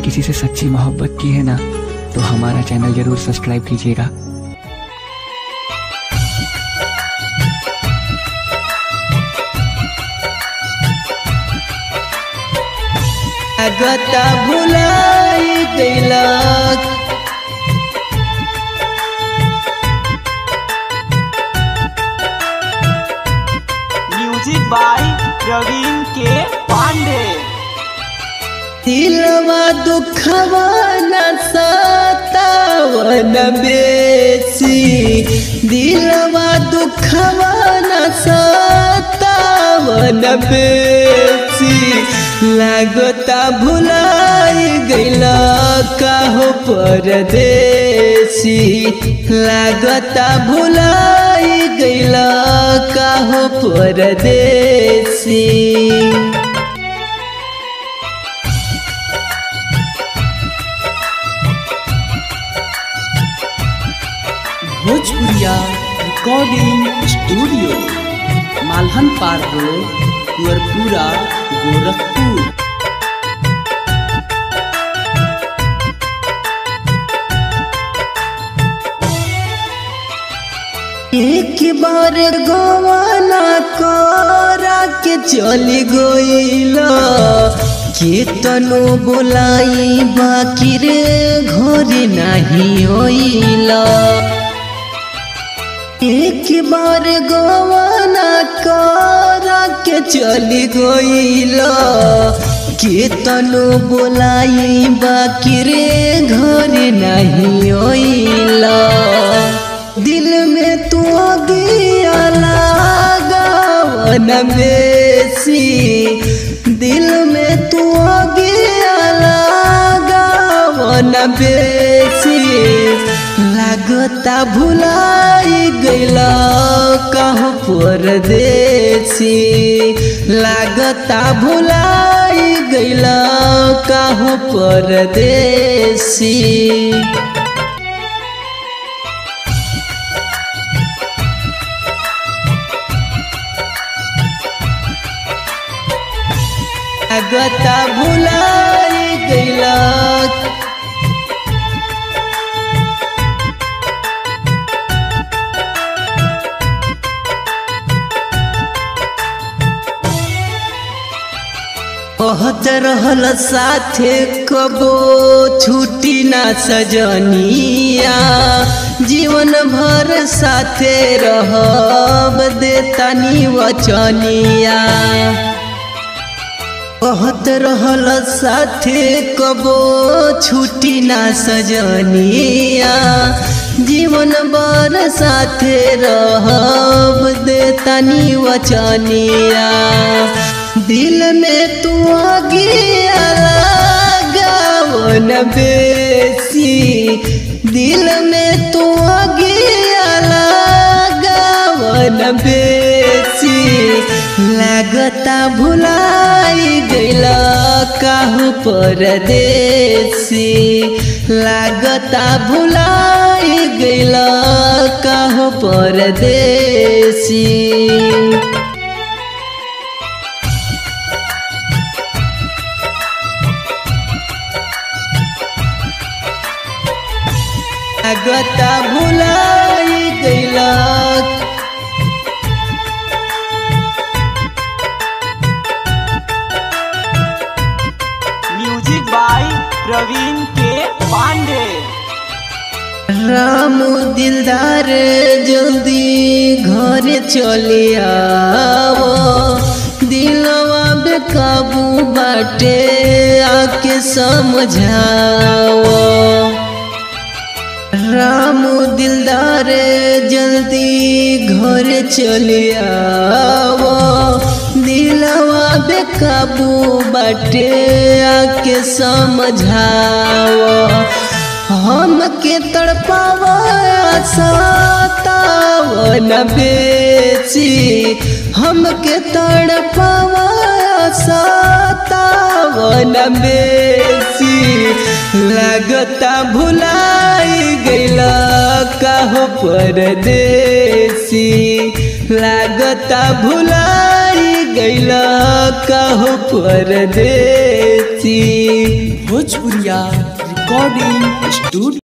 किसी से सच्ची मोहब्बत की है ना, तो हमारा चैनल जरूर सब्सक्राइब कीजिएगा। लागता भुलाई गइलक म्यूजिक बाय प्रवीण के पांडे। दिलवा दुखवा न सतावन बेसी, दिलवा दुखवा न सतावन बेसी। लागता भुलाई गइला काहो परदेसी, लागता भुलाई गइला काहो परदेसी। Bhojpuriya recording studio, Malhan park road, Kuarpura, Gorakhpur. एक बार गवाना करा के चली गइला, केतनो बोलाई बाकी रे घर नहीं होइला। एक बार गवाना करा के चली गइला, केतनो बोलाई बाकी रे घर नहीं होइला। दिल में तू गया लगावन बेसी, दिल में तू गया लगावन बेसी। लागता भुलाई गइला काहो परदेसी, लागता भुलाई गइला काहो परदेसी। लागता भुलाई गइला कहत रहल साथे कबो छुट्टी ना सजनिया, जीवन भर साथे रहब देतानी वचनिया। कहत रहल साथे कबो छुट्टी ना सजनिया, जीवन भर साथे रहब देतानी वचनिया। दिल में तू गया लगावन बेसी, दिल में तू गया लगावन बेसी। लागता भुलाई गइला काहो परदेसी, लागता भुलाई गइला काहो परदेसी। लागता भुलाई गइला म्यूजिक बाय प्रवीण के पांडे। रामू दिलदार जल्दी घर चले आवो, दिलवा बेकाबू बाटे आके समझाओ। रामू दिलदार जल्दी घर चले आवो, दिलवा बेकाबू बाटे आके समझाओ। हमके तड़पावा सतावन बेसी, हमके तड़पावा सतावन बेसी। लागता भुलाई गइला काहो परदेसी, लागता भुलाई गइला काहो परदेसी। बेसी भोजपुरिया रिकॉर्डिंग स्टूडियो।